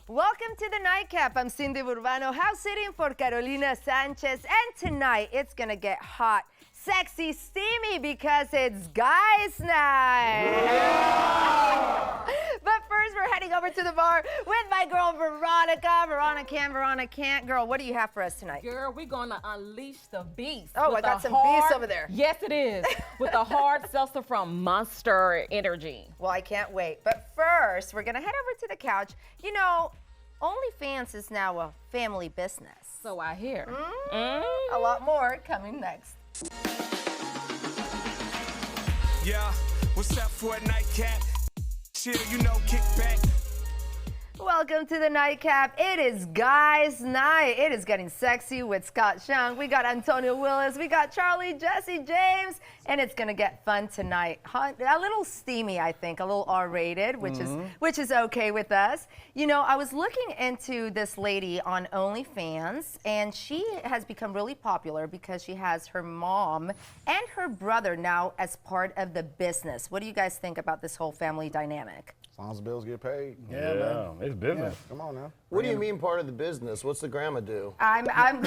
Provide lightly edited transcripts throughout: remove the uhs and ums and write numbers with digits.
Welcome to the Nightcap. I'm Cindy Burbano, house sitting for Carolina Sanchez, and tonight it's gonna get hot, sexy, steamy because it's guys' night. Yeah. But first, we're heading over to the bar with my girl Veronica. Veronica can, Veronica can't. Girl, what do you have for us tonight? Girl, we're gonna unleash the beast. Oh, I got some beast over there. Yes, it is. With a hard seltzer from Monster Energy. Well, I can't wait. But first, we're gonna head over to the couch. You know, OnlyFans is now a family business. So I hear. A lot more coming next. Yeah, what's up for a nightcap? Chill, you know, kick back. Welcome to the Nightcap. It is guys' night. It is getting sexy with Scott Shung. We got Antonio Willis. We got Charlie, Jesse, James, and it's gonna get fun tonight. A little steamy, I think, a little R-rated, which is okay with us. You know, I was looking into this lady on OnlyFans, and she has become really popular because she has her mom and her brother now as part of the business. What do you guys think about this whole family dynamic? As long as the bills get paid. Yeah, man. It's business. Yeah, come on now. What do you mean part of the business? What's the grandma do? I'm Like,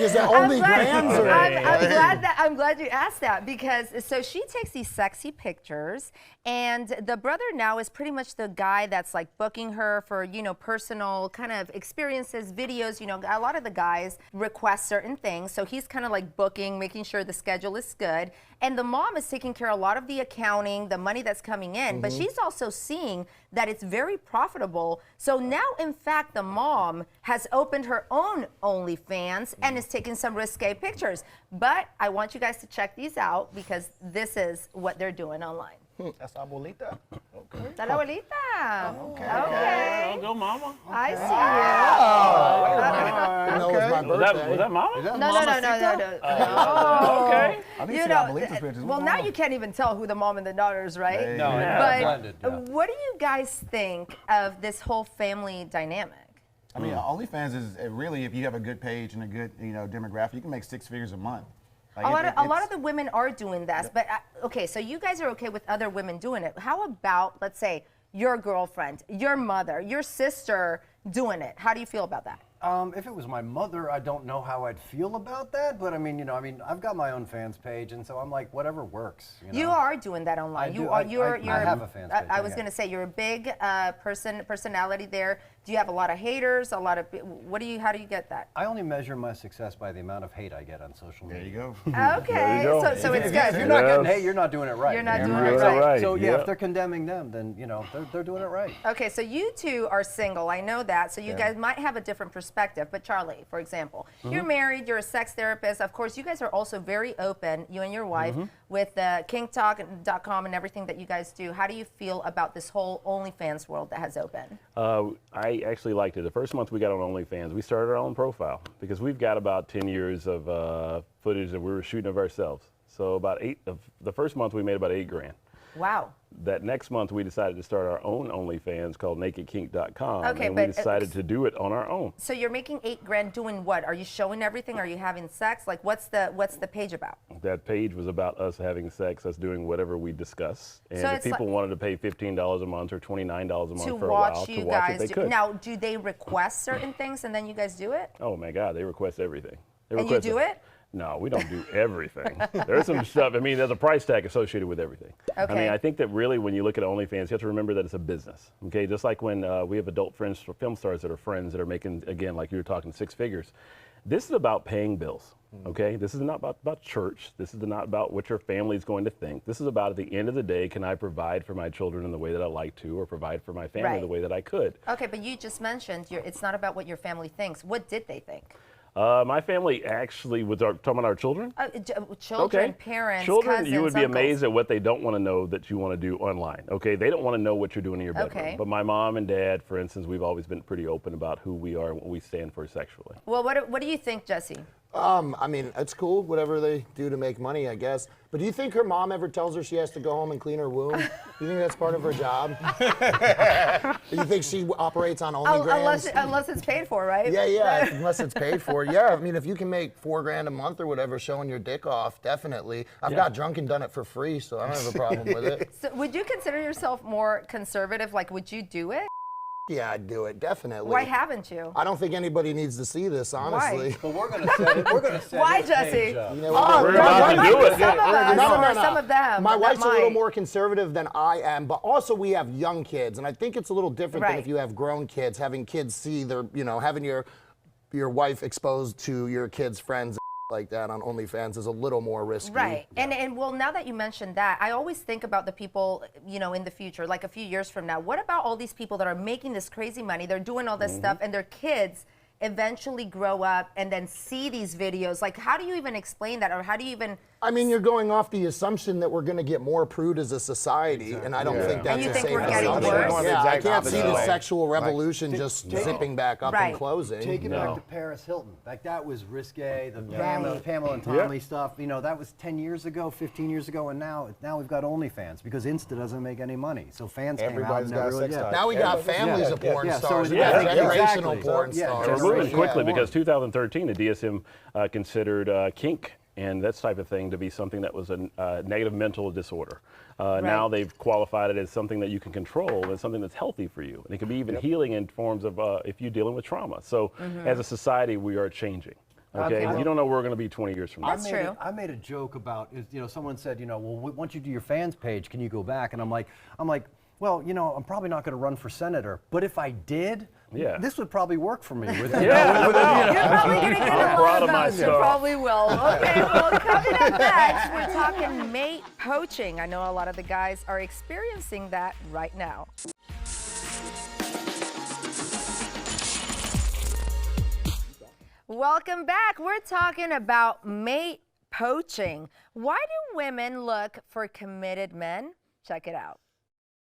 is that only grands? Or? I'm glad you asked that because so she takes these sexy pictures, and the brother now is pretty much the guy that's like booking her for, you know, personal kind of experiences, videos. You know, a lot of the guys request certain things, so he's kind of like booking, making sure the schedule is good. And the mom is taking care of a lot of the accounting, the money that's coming in, but she's also seeing that it's very profitable. So now, in fact, the mom has opened her own OnlyFans and is taking some risque pictures. But I want you guys to check these out because this is what they're doing online. That's abuelita. Okay. Está la abuelita. Okay. Go, mama. I see you. You know it's my Was birthday. that mama? No. Okay. I need You to see know, abuelita's pictures. well, now you can't even tell who the mom and the daughter is, right? No, But blended, what do you guys think of this whole family dynamic? I mean, OnlyFans is really, if you have a good page and a good, demographic, you can make 6 figures a month. Like A lot of the women are doing this, but okay, so you guys are okay with other women doing it. How about, let's say, your girlfriend, your mother, your sister doing it? How do you feel about that? If it was my mother, I don't know how I'd feel about that. But I mean, I've got my own fans page, and so I'm like, whatever works. You are doing that online. I have a fans page. I was going to say you're a big personality there. Do you have a lot of haters? How do you get that? I only measure my success by the amount of hate I get on social media. There you go. Okay, There you go. so it's If good. you're not getting hate, you're not doing it right. You're not man. doing it right. So yeah, Yep. if they're condemning them, then they're doing it right. Okay, so you two are single. I know that. So you guys might have a different perspective. But Charlie, for example, you're married. You're a sex therapist. Of course, you guys are also very open, you and your wife, with KinkTalk.com and everything that you guys do. How do you feel about this whole OnlyFans world that has opened? I actually liked it. The first month we got on OnlyFans, we started our own profile because we've got about 10 years of footage that we were shooting of ourselves. So the first month we made about $8 grand. Wow. That next month we decided to start our own OnlyFans called NakedKink.com. Okay, and we but decided to do it on our own. So you're making $8 grand doing what? Are you showing everything? Are you having sex? Like, what's the page about? That page was about us having sex, us doing whatever we discuss. And So if it's people wanted to pay $15 a month or $29 a month To for a while watch to you watch guys it, they do. could. Now, do they request certain things and then you guys do it? Oh my God, they request everything. And you do it? No, we don't do everything. There's some stuff. I mean, there's a price tag associated with everything. I Okay. mean, I think that really when you look at OnlyFans, you have to remember that it's a business. Okay, just like when we have adult friends, film stars that are friends that are making, again, like you were talking, 6 figures. This is about paying bills. Okay, this is not about church. This is not about what your family is going to think. This is about, at the end of the day, can I provide for my children in the way that I like to, or provide for my family Right. the way that I could? Okay, but you just mentioned it's not about what your family thinks. What did they think? My family actually was talking about our children. Children, parents, children, cousins, you would be uncles. amazed at what they don't want to know that you want to do online. Okay, they don't want to know what you're doing in your bedroom. Okay. But my mom and dad, for instance, we've always been pretty open about who we are and what we stand for sexually. Well, what do you think, Jesse? I mean, it's cool, whatever they do to make money, I guess. But do you think her mom ever tells her she has to go home and clean her womb? Do you think that's part of her job? Do you think she operates on OnlyFans? Unless it's paid for, right? Yeah, unless it's paid for. Yeah, I mean, if you can make $4 grand a month or whatever showing your dick off, definitely. I've got drunk and done it for free, so I don't have a problem with it. So would you consider yourself more conservative? Like, would you do it? yeah, I'd do it, definitely. Why haven't you? I don't think anybody needs to see this, honestly. But we're gonna set it. We're gonna set Why, his Jesse? page up. You know, We're about to do it. Some of us, or some of them. My that wife's a little might. more conservative than I am, but also we have young kids, and I think it's a little different than Right. if you have grown kids. Having kids see their, having your wife exposed to your kids' friends like that on OnlyFans is a little more risky. Right. And well, now that you mentioned that, I always think about the people, in the future, like a few years from now. What about all these people that are making this crazy money? They're doing all this stuff, and their kids eventually grow up and then see these videos. Like, how do you even explain that, or how do you even? I mean, you're going off the assumption that we're going to get more prude as a society, and I don't think that's And you a think safe we're getting assumption. worse? Yeah, I Exact can't see the opposite. sexual revolution just zipping back up Right. and closing. Take it back to Paris Hilton. Like that was risque. The Pamela and Tommy stuff. That was 10 years ago, 15 years ago, and now we've got OnlyFans because Insta doesn't make any money. So fans Everybody's came out got and sex never toys. Now we got families of porn yeah, so stars, it's- we got yeah, generational exactly. porn Yeah, stars. So we're moving Yeah. quickly because 2013, the DSM considered kink and that type of thing to be something that was a negative mental disorder. Now they've qualified it as something that you can control and something that's healthy for you. And it can be even healing in forms of if you're dealing with trauma. So as a society, we are changing. Okay, you don't know where we're going to be 20 years from now. That's true. I made a joke about, someone said, well, once you do your fans page, can you go back? And I'm like, well, I'm probably not going to run for senator, but if I did, this would probably work for me. With, You're probably going to get I'm a lot proud of of votes. You myself. probably will. Okay, well, coming up next, we're talking mate poaching. I know a lot of the guys are experiencing that right now. Welcome back. We're talking about mate poaching. Why do women look for committed men? Check it out.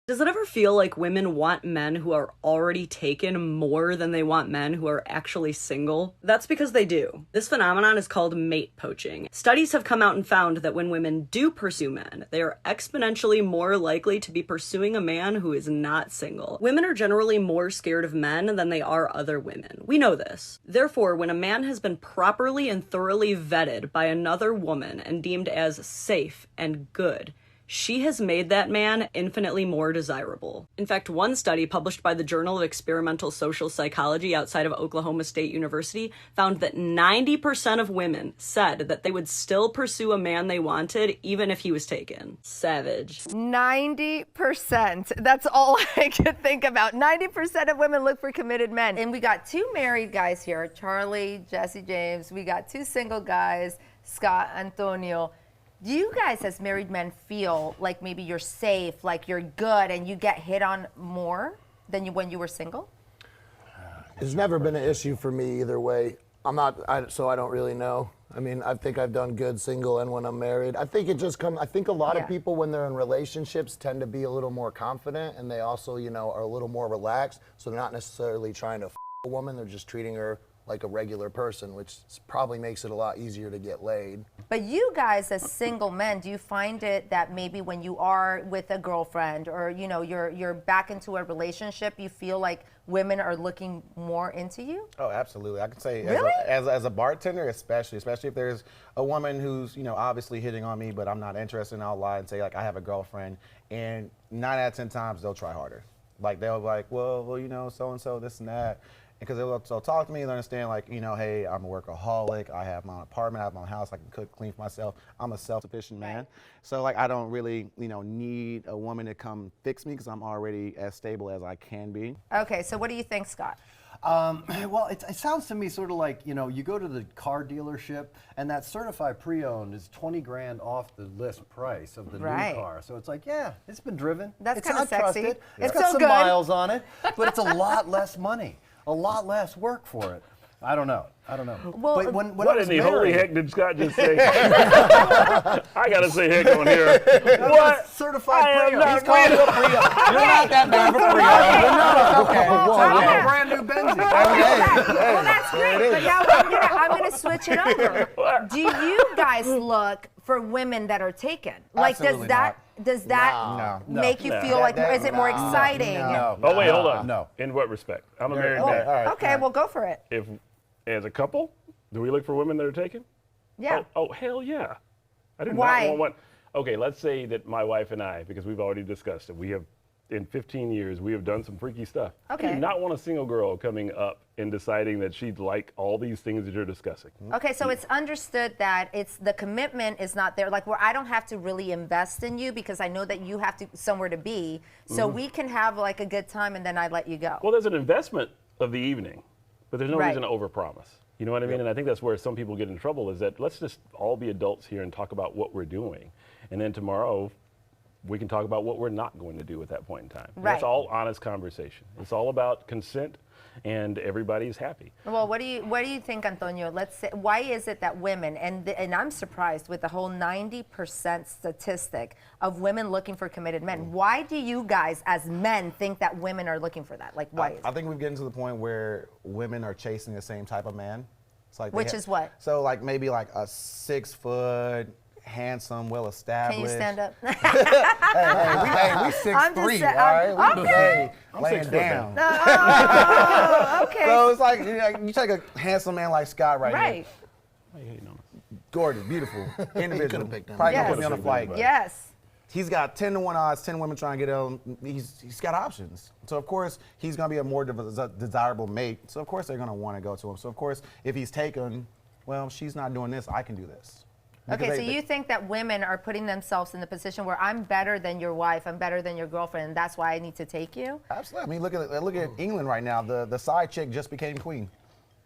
Does it ever feel like women want men who are already taken more than they want men who are actually single? That's because they do. This phenomenon is called mate poaching. Studies have come out and found that when women do pursue men, they are exponentially more likely to be pursuing a man who is not single. Women are generally more scared of men than they are other women. We know this. Therefore, when a man has been properly and thoroughly vetted by another woman and deemed as safe and good, she has made that man infinitely more desirable. In fact, one study published by the Journal of Experimental Social Psychology outside of Oklahoma State University found that 90% of women said that they would still pursue a man they wanted even if he was taken. Savage. 90%. That's all I could think about. 90% of women look for committed men. And we got two married guys here, Charlie, Jesse James. We got two single guys, Scott, Antonio. Do you guys as married men feel like maybe you're safe, like you're good, and you get hit on more than when you were single? It's never been an issue for me either way. So I don't really know. I mean, I think I've done good single and when I'm married. I think I think a lot of people when they're in relationships tend to be a little more confident, and they also, are a little more relaxed. So they're not necessarily trying to a woman, they're just treating her like a regular person, which probably makes it a lot easier to get laid. But you guys as single men, do you find it that maybe when you are with a girlfriend or you're back into a relationship, you feel like women are looking more into you? Oh, absolutely. I can say Really? as a bartender, especially if there's a woman who's obviously hitting on me, but I'm not interested, and I'll lie and say like I have a girlfriend, and 9 out of 10 times they'll try harder. Like they'll be like, well, so and so, this and that. Because they'll talk to me and understand, like, hey, I'm a workaholic. I have my own apartment. I have my own house. I can cook, clean for myself. I'm a self-sufficient man. So, like, I don't really, need a woman to come fix me because I'm already as stable as I can be. Okay, so what do you think, Scott? Well, it sounds to me sort of like, you go to the car dealership and that certified pre-owned is 20 grand off the list price of the new car. So it's like, yeah, it's been driven. That's It's kinda untrusted. sexy. It's It's got so some good. miles on it, but it's a lot less money, a lot less work for it. I don't know. Well, but when I What was in the holy married- heck did Scott just say? I gotta say heck on here. What? Certified I am pre-owned. not He's calling it a pre-owned. You're not that bad of a pre-owned. Okay. I'm Okay. a brand new Benzie. Well, that's great. But now I'm gonna switch it over. Do you guys look for women that are taken? Like, Absolutely does that No. make you feel like is it more exciting? No. Oh wait, hold on. No. In what respect? I'm a married Okay, man. all right. Okay, well, go for it. If as a couple, do we look for women that are taken? Yeah. Oh hell yeah. I do Why? not want one. Okay, let's say that my wife and I, because we've already discussed it, we have in 15 years, we have done some freaky stuff. Okay. I do not want a single girl coming up and deciding that she'd like all these things that you're discussing. Okay, so it's understood that it's the commitment is not there, like where I don't have to really invest in you because I know that you have to somewhere to be, so we can have like a good time and then I let you go. Well, there's an investment of the evening, but there's no Right. reason to overpromise. You know what I mean? And I think that's where some people get in trouble is that let's just all be adults here and talk about what we're doing. And then tomorrow, we can talk about what we're not going to do at that point in time. Right. It's all honest conversation. It's all about consent, and everybody's happy. Well, what do you think, Antonio? Let's say, why is it that women, and I'm surprised with the whole 90% statistic of women looking for committed men. Why do you guys, as men, think that women are looking for that? Like, why is I it? think we've gotten to the point where women are chasing the same type of man. It's like Which is what? So like maybe like a 6 foot, handsome, well established. Can you stand up? Hey, we 6'3", I'm just all saying- right? We okay. laying 6 foot down. Oh, okay. So it's like you take a handsome man like Scott right Right. here. Why you hating on us? Gorgeous, beautiful, individual. could've picked him. Probably Yes. gonna put me on a flight. Yes. He's got 10-to-1 odds, 10 women trying to get him. He's got options. So, of course, he's going to be a more desirable mate. So, of course, they're going to want to go to him. So, of course, if he's taken, well, she's not doing this, I can do this. Because Okay, so they- you think that women are putting themselves in the position where I'm better than your wife, I'm better than your girlfriend, and that's why I need to take you? Absolutely. I mean, look at England right now. The side chick just became queen.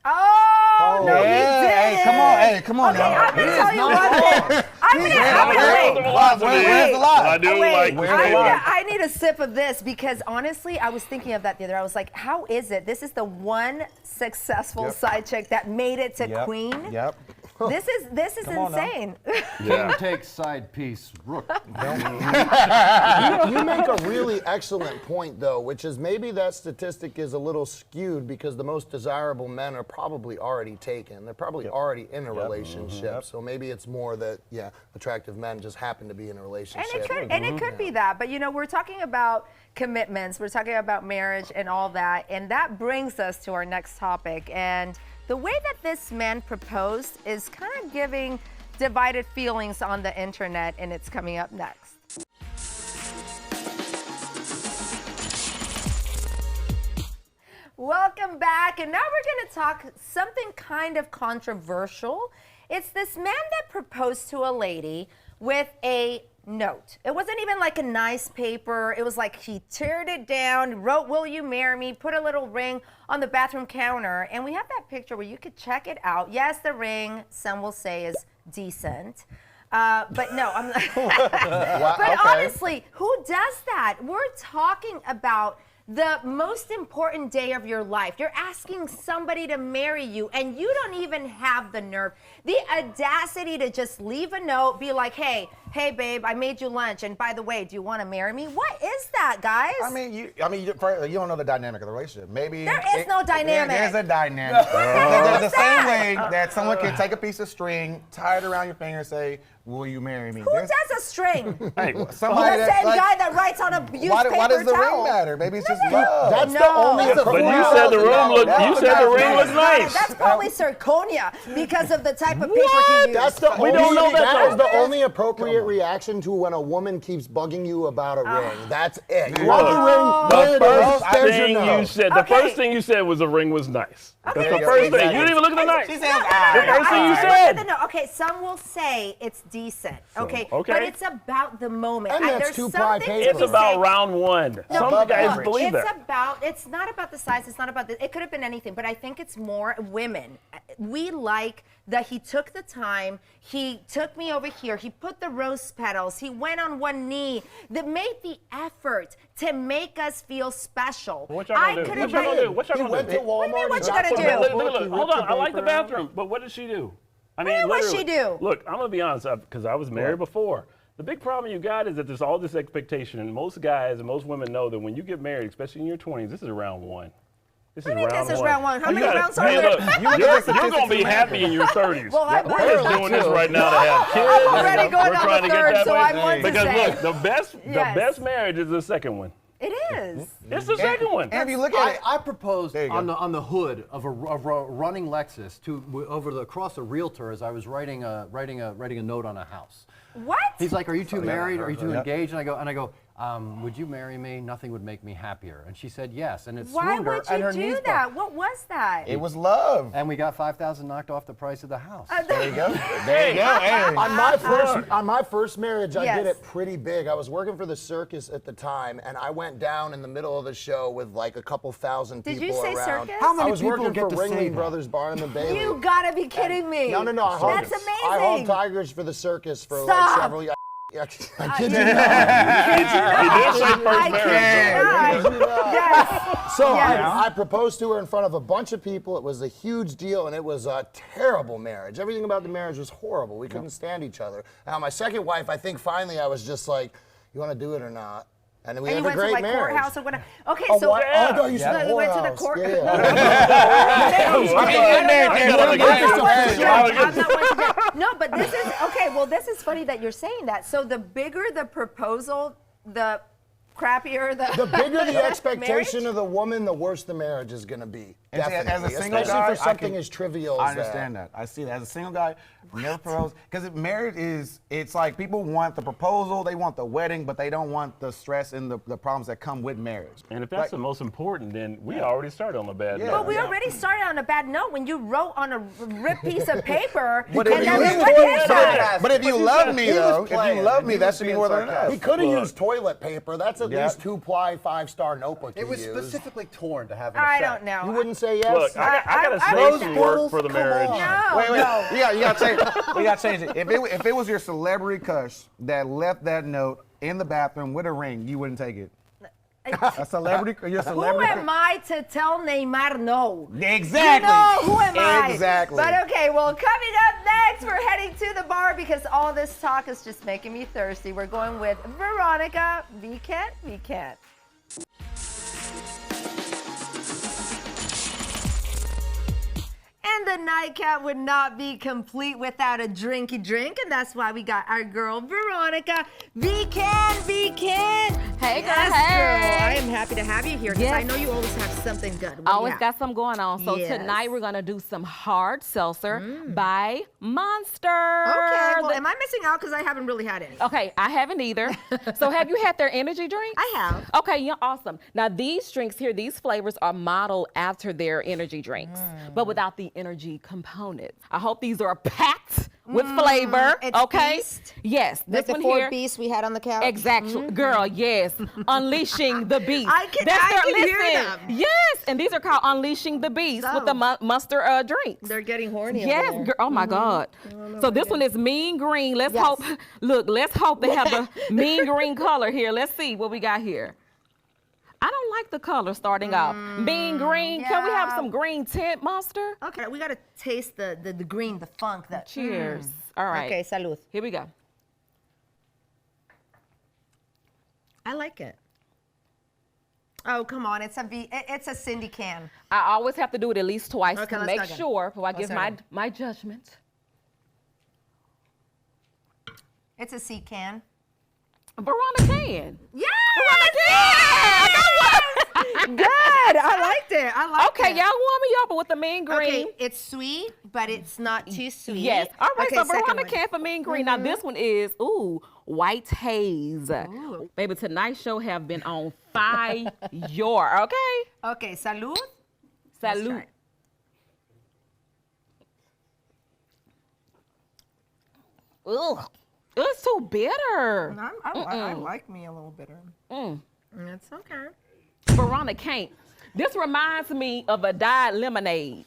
Oh, no, yeah. you didn't. Hey, come on Okay, now. I'm gonna tell you one thing. I'm gonna wait. Where's the lie? I do Wait, like Where's the lie? I need a sip of this because honestly, I was thinking of that the other day. I was like, how is it? This is the one successful Yep. side chick that made it to Yep. queen. Yep. This is Come on now. insane. King takes side piece, rook. You make a really excellent point, though, which is maybe that statistic is a little skewed because the most desirable men are probably already taken. They're probably already in a relationship. So maybe it's more that, attractive men just happen to be in a relationship. And it could be that, but you know, we're talking about commitments, we're talking about marriage and all that, and that brings us to our next topic. And the way that this man proposed is kind of giving divided feelings on the internet, and it's coming up next. Welcome back, and now we're going to talk something kind of controversial. It's this man that proposed to a lady with a note. It wasn't even like a nice paper. It was like he teared it down, wrote, "Will you marry me?" Put a little ring on the bathroom counter, and we have that picture where you could check it out. Yes, the ring, some will say, is decent. But no, I'm not. But honestly, who does that? We're talking about the most important day of your life. You're asking somebody to marry you, and you don't even have the nerve, the audacity to just leave a note, be like, hey, babe, I made you lunch, and by the way, do you want to marry me? What is that, guys? I mean, you don't know the dynamic of the relationship. Maybe There is no dynamic. There's a dynamic. There's the same way that someone can take a piece of string, tie it around your finger, and say, "Will you marry me?" Who does a string? Hey, The somebody same that's like, guy that writes on a used why paper does the towel. ring matter? Maybe it's just No. love. That's the No. only That's But you said the room looked. You said the ring was nice. That's probably zirconia because of the type of paper he used. That's the We only, don't know that that is though. the only appropriate reaction to when a woman keeps bugging you about a ring. That's it. You want the ring? The There it is. first There's your thing note. you said. The Okay. first thing you said was the ring was nice. That's the There you first go. thing. You didn't even look at the nice. She says, The first thing you said. No. Okay, some will say it's decent. Okay, okay. but it's about the moment. And that's there's two-ply something paper. to It's be about said. round one. No, Some look, guys look, believe that. It's not about the size. It's not about the. It could have been anything, but I think it's more women. We like that he took the time. He took me over here. He put the rose petals. He went on one knee. That made the effort to make us feel special. What y'all gonna do? could What have y'all gonna been. do? What y'all He gonna went do? to Walmart. What do you mean, what he you got gonna some do? book, Look, he hold ripped on. I like the paper out. bathroom, but what did she do? I mean, what'd she literally. do? Look, I'm gonna be honest, because I was married before. The big problem you got is that there's all this expectation, and most guys and most women know that when you get married, especially in your 20s, this is round one. This is do you mean round this is one. round one? How You many gotta- rounds are man, there? look, you're gonna be happy in your 30s. Well, I'm We're just already doing this right now to have kids. I'm already going We're on trying the to get third, that so way. I'm one to Because say. look, the Yes. best marriage is the second one. It is. It's the second one. And if you look at it, I proposed There you go. on the hood of a running Lexus across a realtor as I was writing a note on a house. What? He's like, "Are you two married? Are you two Yep. engaged?" And I go, would you marry me? Nothing would make me happier. And she said yes, and it Why swooned her, would and her you knees do that? broke. What was that? It was love. And we got $5,000 knocked off the price of the house. There you go. There you go. Hey. On my first marriage, I did Yes. it pretty big. I was working for the circus at the time, and I went down in the middle of the show with like a couple thousand Did people you say around. circus? How many I was people working get for to say Ringling that? Brothers Barnum and Bailey. You gotta be kidding me. No. That's amazing. I hauled tigers for the circus for Stop. like several years. I kid you He did say first marriage. Yes. So Yes. I proposed to her in front of a bunch of people. It was a huge deal, and it was a terrible marriage. Everything about the marriage was horrible. We couldn't stand each other. Now, my second wife, I think finally I was just like, you want to do it or not? And then we And had you a went to great like marriage. courthouse or whatever. Okay, Oh, so what? Oh, I thought you said you went to the whorehouse. court. No, but this is okay. Well, this is funny that you're saying that. So the bigger the proposal, the crappier the. The bigger the expectation marriage? of the woman, the worse the marriage is going to be. And see, Definitely. as a single Especially guy, for something as trivial I as that. understand that. I see that. As a single guy, never propose. Because marriage is, it's like people want the proposal, they want the wedding, but they don't want the stress and the problems that come with marriage. And if that's the most important, then we already started on a bad note. But we already started on a bad note when you wrote on a ripped piece of paper. But and if then you- what is that? But if you love me, He was though, if playing. you love me, He that was should be being more than sarcastic. He enough. could have used toilet paper. That's at Yeah. least 2-ply 5-star notebook It to was use. specifically torn to have an I effect. don't know. You wouldn't say yes? Look, I got to I- say Rose some petals? work for the Come marriage. on. No, Wait, no. you gotta change it. We gotta change it. If it was your celebrity crush that left that note in the bathroom with a ring, you wouldn't take it. A celebrity, your Who celebrity. am I to tell Neymar no? Exactly. You know, who am I? Exactly. But okay, well, coming up next, we're heading to the bar because all this talk is just making me thirsty. We're going with Veronica. We can't. And the nightcap would not be complete without a drinky drink, and that's why we got our girl Veronica. We can. Hey, girl, Yes, hey. girl. I am happy to have you here because Yes. I know you always have something good. What do you Always have? got something going on. So Yes. tonight we're gonna do some hard seltzer by Monster. Okay, well, am I missing out because I haven't really had any? Okay, I haven't either. So have you had their energy drinks? I have. Okay, yeah, awesome. Now these drinks here, these flavors are modeled after their energy drinks, but without the energy component. I hope these are packed with flavor. It's Okay. beast? Yes, Like this the one 4 here. beasts we had on the couch? Exactly, girl. Yes, unleashing the beast. I can hear them. Yes, and these are called unleashing the beast with the Monster drinks. They're getting horny. Yes, over there. girl. Oh my God. So this one is mean green. Let's Yes. hope. Look, let's hope they have the mean green color here. Let's see what we got here. I don't like the color starting off. Mean green. Can we have yeah. some green tint, Monster? Okay, we gotta taste the green, the funk. That. Cheers. All right. Okay, salud. Here we go. I like it. Oh, come on, it's a Cindy can. I always have to do it at least twice Okay, to let's make go again. sure before I Let's give go my again. my judgment. It's a C can. Veronica can. Yes! Veronica can! Good. I liked it. I liked Okay, it. y'all warm me up with the mean green. Okay, it's sweet, but it's not too sweet. Yes. All right, Okay, so second Veronica one. can for mean green. Now this one is white haze. Ooh. Baby, tonight's show have been on fire. Okay. Okay, salud. Let's Salute. try it. Ugh. It's too bitter. I like me a little bitter. It's okay. Veronica can't. This reminds me of a diet lemonade.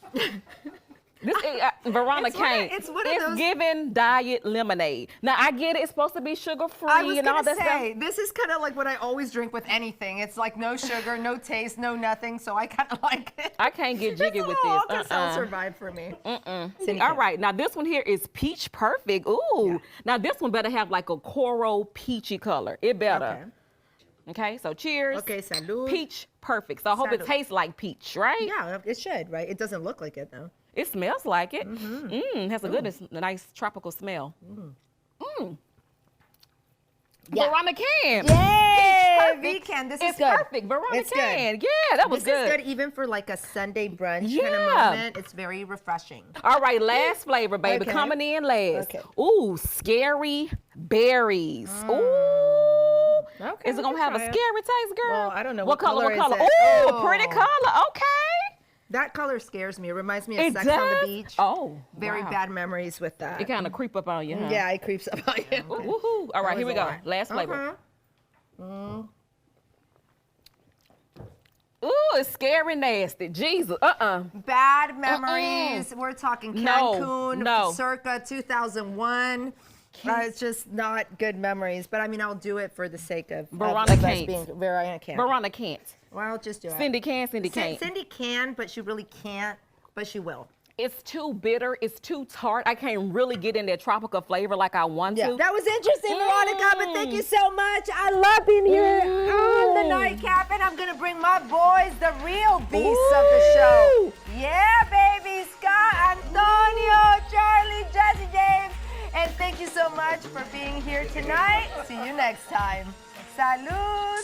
This Veronica It's one of- can't. it's one of those- giving diet lemonade. Now I get it. It's supposed to be sugar free I was and all gonna that say, stuff. this is kind of like what I always drink with anything. It's like no sugar, no taste, no nothing. So I kind of like it. I can't get jiggy with this. Alka-Seltzer vibe for me. All right, now this one here is peach perfect. Ooh, now this one better have like a coral peachy color. It better. Okay, so cheers. Okay, salud. Peach perfect. So I hope it Salud. tastes like peach, right? Yeah, it should, right? It doesn't look like it though. It smells like it. Has a good, a nice tropical smell. Yeah. Veronica can. Yay! V-Can, this is It's good. perfect. Veronica It's good. can. Yeah, that was This good. is good even for like a Sunday brunch kind Yeah. of moment. It's very refreshing. All right, last flavor, baby. Okay. Coming in last. Okay. Ooh, scary berries. Ooh. Okay, Is it gonna we have can a try scary it. taste, girl? Well, I don't know What color? is What color? it? Ooh, Oh. pretty color. Okay. That color scares me. It reminds me of It Sex on the does? Beach. Oh, Very wow. bad memories with that. It kind of creep up on you, huh? Yeah, it creeps up on you. Woohoo! All right, here we was a go. lot. Last flavor. Uh-huh. Ooh, it's scary, nasty. Jesus. Bad memories. We're talking No, Cancun, no. circa 2001. It's just not good memories. But I mean, I'll do it for the sake of Veronica us can't. being Veronica can't. Veronica can't. Well, just do it. Cindy can, Cindy can't. Cindy can, but she really can't. But she will. It's too bitter. It's too tart. I can't really get in that tropical flavor like I want to. That was interesting, Veronica, but thank you so much. I love being here on the Nightcap, and I'm going to bring my boys, the real beasts of the show. Yeah, baby. Scott, Antonio, Charlie, Jesse James. And thank you so much for being here tonight. See you next time. Salud.